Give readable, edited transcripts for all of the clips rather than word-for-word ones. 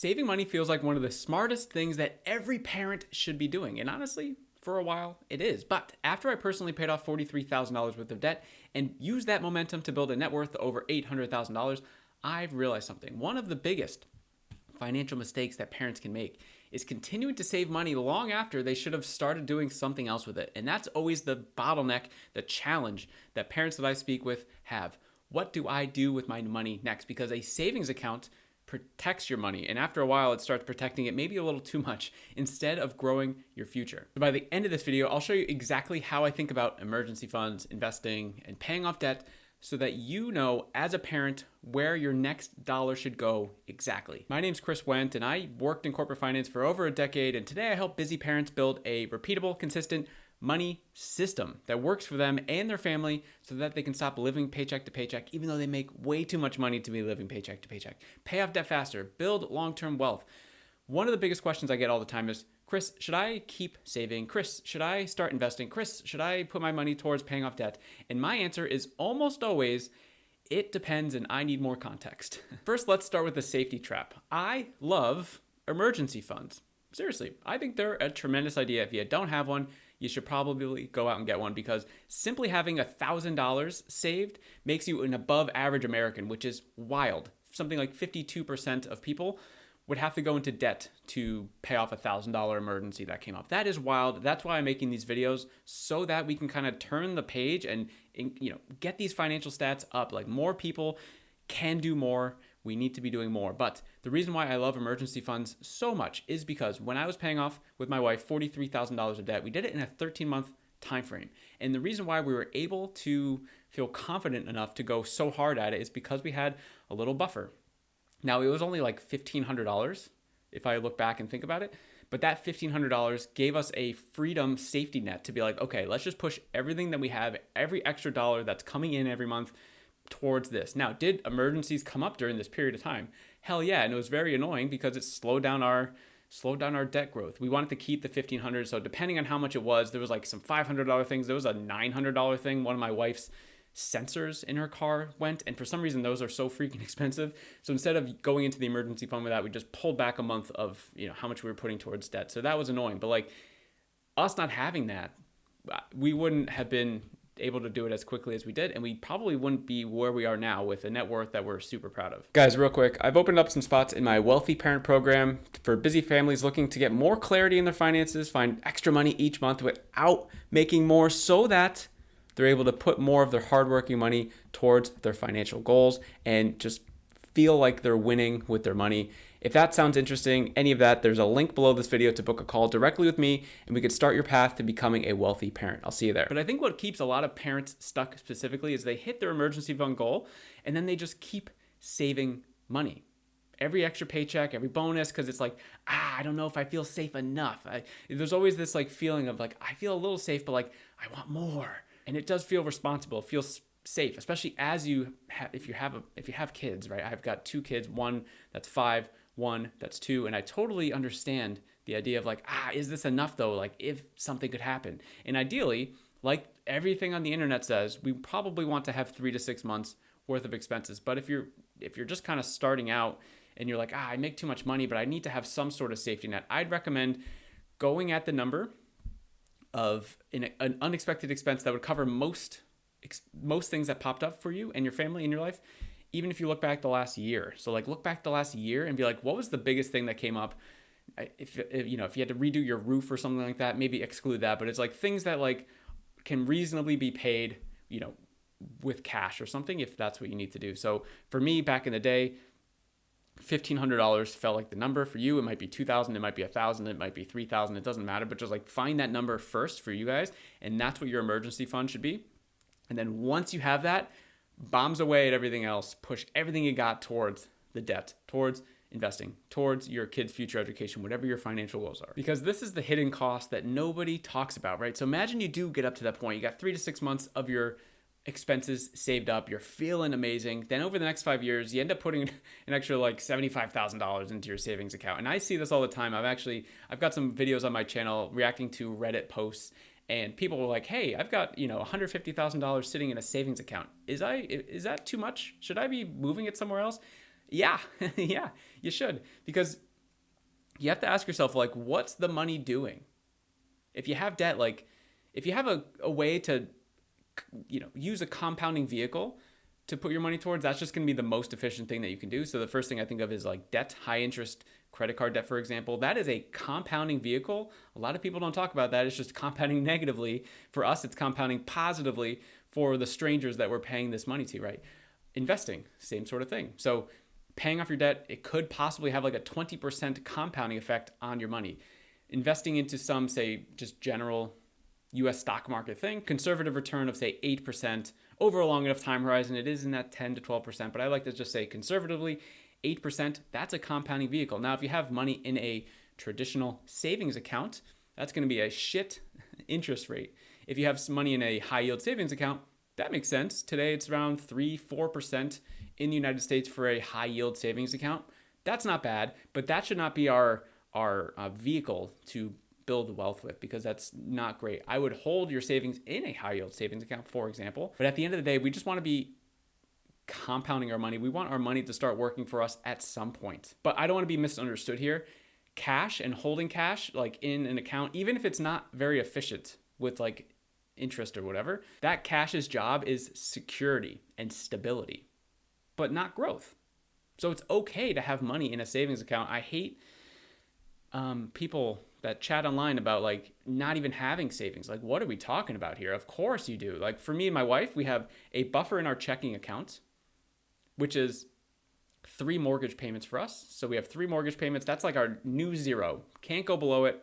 Saving money feels like one of the smartest things that every parent should be doing. And honestly, for a while, it is. But after I personally paid off $43,000 worth of debt and used that momentum to build a net worth of over $800,000, I've realized something. One of the biggest financial mistakes that parents can make is continuing to save money long after they should have started doing something else with it. And that's always the bottleneck, the challenge that parents that I speak with have. What do I do with my money next? Because a savings account protects your money, and after a while it starts protecting it maybe a little too much instead of growing your future. So by the end of this video, I'll show you exactly how I think about emergency funds, investing, and paying off debt so that you know as a parent where your next dollar should go exactly. My name's Chris Wendt, and I worked in corporate finance for over a decade, and today I help busy parents build a repeatable, consistent money system that works for them and their family so that they can stop living paycheck to paycheck, even though they make way too much money to be living paycheck to paycheck. Pay off debt faster, build long-term wealth. One of the biggest questions I get all the time is, Chris, should I keep saving? Chris, should I start investing? Chris, should I put my money towards paying off debt? And my answer is almost always, it depends and I need more context. First, let's start with the safety trap. I love emergency funds. Seriously, I think they're a tremendous idea. If you don't have one, you should probably go out and get one, because simply having $1,000 saved makes you an above average American, which is wild. Something like 52% of people would have to go into debt to pay off $1,000 emergency that came up. That is wild. That's why I'm making these videos, so that we can kind of turn the page and get these financial stats up. Like, more people can do more. We need to be doing more. But the reason why I love emergency funds so much is because when I was paying off with my wife $43,000 of debt, we did it in a 13-month time frame. And the reason why we were able to feel confident enough to go so hard at it is because we had a little buffer. Now, it was only like $1,500 if I look back and think about it, but that $1,500 gave us a freedom safety net to be like, okay, let's just push everything that we have, every extra dollar that's coming in every month, towards this. Now, did emergencies come up during this period of time? Hell yeah, and it was very annoying because it slowed down our debt growth. We wanted to keep the $1,500, so depending on how much it was, there was like some $500 things. There was a $900 thing. One of my wife's sensors in her car went, and for some reason those are so freaking expensive. So instead of going into the emergency fund with that, we just pulled back a month of how much we were putting towards debt. So that was annoying. But like, us not having that, we wouldn't have been able to do it as quickly as we did, and we probably wouldn't be where we are now with a net worth that we're super proud of. Guys, real quick, I've opened up some spots in my Wealthy Parent program for busy families looking to get more clarity in their finances, find extra money each month without making more, so that they're able to put more of their hardworking money towards their financial goals and just feel like they're winning with their money. If that sounds interesting, any of that, there's a link below this video to book a call directly with me, and we could start your path to becoming a wealthy parent. I'll see you there. But I think what keeps a lot of parents stuck specifically is they hit their emergency fund goal, and then they just keep saving money. Every extra paycheck, every bonus, because it's like, I don't know if I feel safe enough. There's always this like feeling of like, I feel a little safe, but like, I want more. And it does feel responsible. It feels safe, especially as if you have kids, right? I've got 2 kids, one that's 5, one that's 2, and I totally understand the idea of like, is this enough though? Like, if something could happen. And ideally, like everything on the internet says, we probably want to have 3 to 6 months worth of expenses. But if you're just kind of starting out and you're like, I make too much money, but I need to have some sort of safety net, I'd recommend going at the number of an unexpected expense that would cover most things that popped up for you and your family in your life, even if you look back the last year. So like, look back the last year and be like, what was the biggest thing that came up? If you had to redo your roof or something like that, maybe exclude that. But it's like things that like can reasonably be paid, with cash or something, if that's what you need to do. So for me, back in the day, $1,500 felt like the number. For you, it might be $2,000, it might be $1,000, it might be $3,000. It doesn't matter, but just like find that number first for you guys, and that's what your emergency fund should be. And then once you have that, bombs away at everything else, push everything you got towards the debt, towards investing, towards your kids' future education, whatever your financial goals are. Because this is the hidden cost that nobody talks about, right? So imagine you do get up to that point. You got 3 to 6 months of your expenses saved up, you're feeling amazing. Then over the next 5 years, you end up putting an extra like $75,000 into your savings account. And I see this all the time. I've got some videos on my channel reacting to Reddit posts, and people were like, hey, I've got, $150,000 sitting in a savings account. Is that too much? Should I be moving it somewhere else? Yeah, yeah, you should. Because you have to ask yourself, like, what's the money doing? If you have debt, like, if you have a way to, use a compounding vehicle to put your money towards, that's just going to be the most efficient thing that you can do. So the first thing I think of is like debt, high interest credit card debt, for example. That is a compounding vehicle. A lot of people don't talk about that. It's just compounding negatively. For us, it's compounding positively for the strangers that we're paying this money to, right? Investing, same sort of thing. So paying off your debt, it could possibly have like a 20% compounding effect on your money. Investing into some, say, just general US stock market thing, conservative return of, say, 8% over a long enough time horizon. It is in that 10 to 12%, but I like to just say conservatively 8%. That's a compounding vehicle. Now, if you have money in a traditional savings account, that's going to be a shit interest rate. If you have some money in a high yield savings account, that makes sense. Today, it's around 3-4% in the United States for a high yield savings account. That's not bad, but that should not be our vehicle to build wealth with, because that's not great. I would hold your savings in a high yield savings account, for example. But at the end of the day, we just want to be compounding our money. We want our money to start working for us at some point. But I don't want to be misunderstood here. Cash and holding cash, like in an account, even if it's not very efficient with like interest or whatever, that cash's job is security and stability, but not growth. So it's okay to have money in a savings account. I hate people that chat online about like not even having savings. Like, what are we talking about here? Of course you do. Like for me and my wife, we have a buffer in our checking account, which is 3 mortgage payments for us. So we have 3 mortgage payments. That's like our new zero. Can't go below it.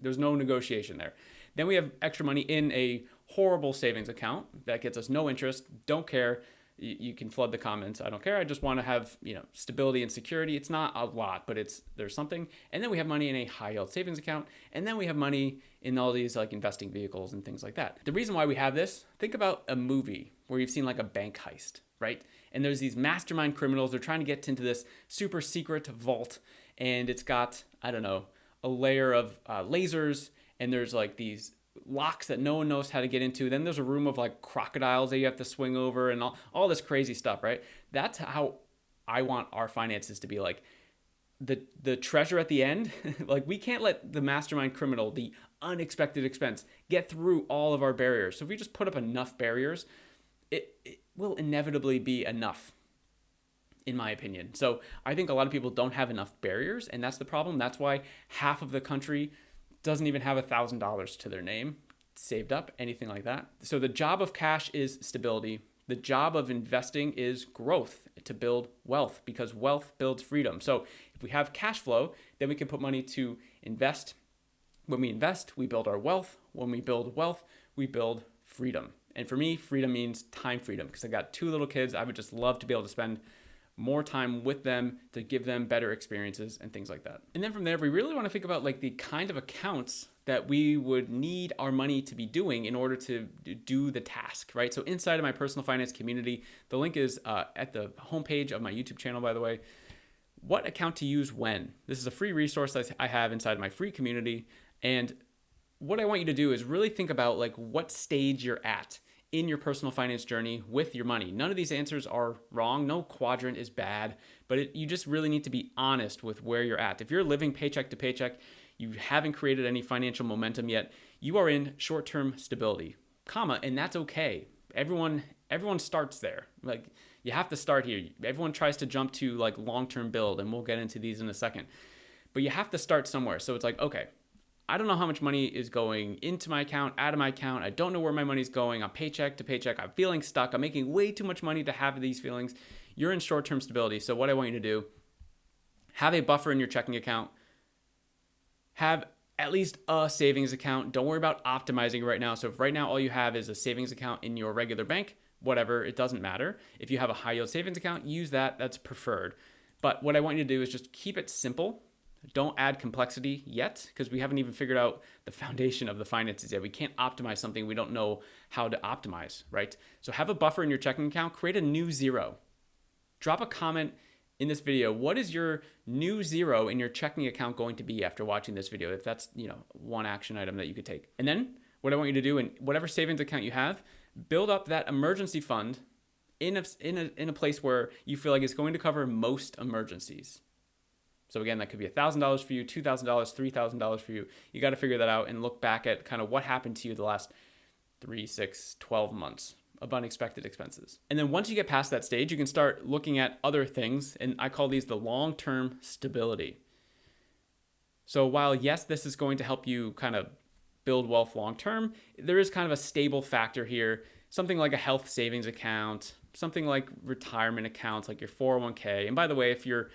There's no negotiation there. Then we have extra money in a horrible savings account that gets us no interest. Don't care. You can flood the comments. I don't care. I just want to have, stability and security. It's not a lot, but there's something. And then we have money in a high yield savings account. And then we have money in all these like investing vehicles and things like that. The reason why we have this, think about a movie where you've seen like a bank heist, right? And there's these mastermind criminals. They're trying to get into this super secret vault. And it's got, I don't know, a layer of lasers. And there's like these locks that no one knows how to get into. Then there's a room of like crocodiles that you have to swing over and all this crazy stuff, right? That's how I want our finances to be. Like the treasure at the end. Like we can't let the mastermind criminal, the unexpected expense, get through all of our barriers. So if we just put up enough barriers, it will inevitably be enough, in my opinion. So I think a lot of people don't have enough barriers, and that's the problem. That's why half of the country doesn't even have $1,000 to their name saved up, anything like that. So the job of cash is stability. The job of investing is growth, to build wealth, because wealth builds freedom. So if we have cash flow, then we can put money to invest. When we invest, we build our wealth. When we build wealth, we build freedom. And for me, freedom means time freedom, because I got 2 little kids. I would just love to be able to spend more time with them to give them better experiences and things like that. And then from there, we really want to think about like the kind of accounts that we would need our money to be doing in order to do the task, right? So inside of my personal finance community, the link is at the homepage of my YouTube channel, by the way. What account to use when? This is a free resource that I have inside of my free community. And what I want you to do is really think about like what stage you're at in your personal finance journey with your money. None of these answers are wrong. No quadrant is bad, but you just really need to be honest with where you're at. If you're living paycheck to paycheck, you haven't created any financial momentum yet, you are in short-term stability, and that's okay. Everyone starts there. Like you have to start here. Everyone tries to jump to like long-term build, and we'll get into these in a second. But you have to start somewhere. So it's like, okay, I don't know how much money is going into my account, out of my account. I don't know where my money's going. I'm paycheck to paycheck. I'm feeling stuck. I'm making way too much money to have these feelings. You're in short-term stability. So what I want you to do, have a buffer in your checking account. Have at least a savings account. Don't worry about optimizing right now. So if right now all you have is a savings account in your regular bank, whatever, it doesn't matter. If you have a high-yield savings account, use that. That's preferred. But what I want you to do is just keep it simple. Don't add complexity yet, because we haven't even figured out the foundation of the finances yet. We can't optimize something we don't know how to optimize, right? So have a buffer in your checking account. Create a new zero. Drop a comment in this video. What is your new zero in your checking account going to be after watching this video? If that's, one action item that you could take. And then what I want you to do in whatever savings account you have, build up that emergency fund in a place where you feel like it's going to cover most emergencies. So again, that could be $1,000 for you, $2,000, $3,000 for you. You got to figure that out and look back at kind of what happened to you the last 3, 6, 12 months of unexpected expenses. And then once you get past that stage, you can start looking at other things. And I call these the long-term stability. So while yes, this is going to help you kind of build wealth long-term, there is kind of a stable factor here. Something like a health savings account, something like retirement accounts, like your 401k. And by the way, if your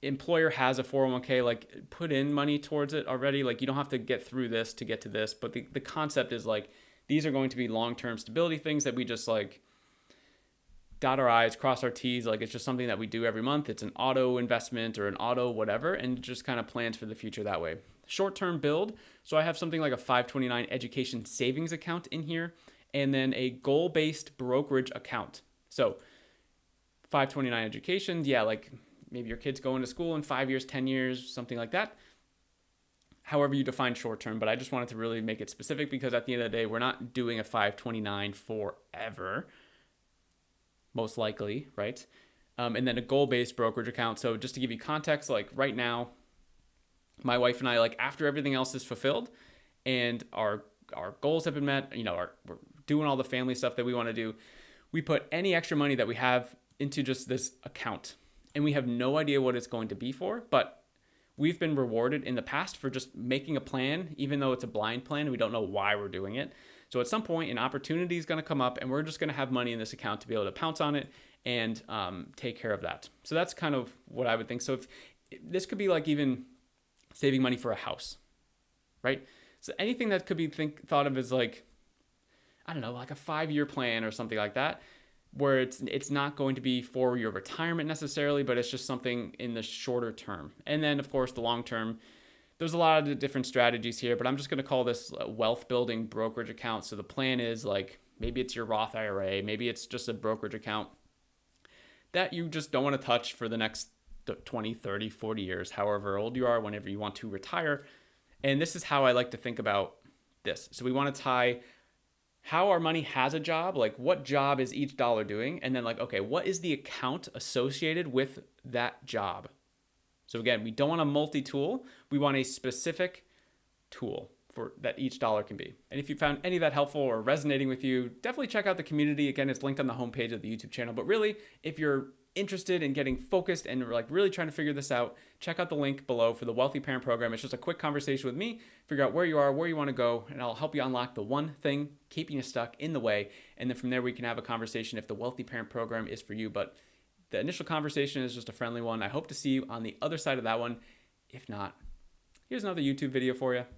employer has a 401k, like put in money towards it already. Like you don't have to get through this to get to this. But the concept is like, these are going to be long-term stability things that we just like dot our I's, cross our T's. Like it's just something that we do every month. It's an auto investment or an auto whatever, and just kind of plans for the future that way. Short-term build. So I have something like a 529 education savings account in here, and then a goal-based brokerage account. So 529 education, yeah, like maybe your kid's going to school in 5 years, 10 years, something like that. However you define short-term, but I just wanted to really make it specific because at the end of the day, we're not doing a 529 forever, most likely, right? And then a goal-based brokerage account. So just to give you context, like right now, my wife and I, like after everything else is fulfilled and our goals have been met, we're doing all the family stuff that we want to do, we put any extra money that we have into just this account. And we have no idea what it's going to be for, but we've been rewarded in the past for just making a plan, even though it's a blind plan. We don't know why we're doing it. So at some point, an opportunity is going to come up and we're just going to have money in this account to be able to pounce on it and take care of that. So that's kind of what I would think. So if this could be like even saving money for a house, right? So anything that could be thought of as like, I don't know, like a 5-year plan or something like that, where it's not going to be for your retirement necessarily, but it's just something in the shorter term. And then, of course, the long term, there's a lot of different strategies here, but I'm just going to call this a wealth building brokerage account. So the plan is like, maybe it's your Roth IRA, maybe it's just a brokerage account that you just don't want to touch for the next 20, 30, 40 years, however old you are, whenever you want to retire. And this is how I like to think about this. So we want to tie how our money has a job, like what job is each dollar doing? And then like, okay, what is the account associated with that job? So again, we don't want a multi-tool. We want a specific tool for that each dollar can be. And if you found any of that helpful or resonating with you, definitely check out the community. Again, it's linked on the homepage of the YouTube channel. But really, if you're interested in getting focused and like really trying to figure this out, check out the link below for the Wealthy Parent Program. It's just a quick conversation with me, figure out where you are, where you want to go, and I'll help you unlock the one thing keeping you stuck in the way. And then from there, we can have a conversation if the Wealthy Parent Program is for you. But the initial conversation is just a friendly one. I hope to see you on the other side of that one. If not, here's another YouTube video for you.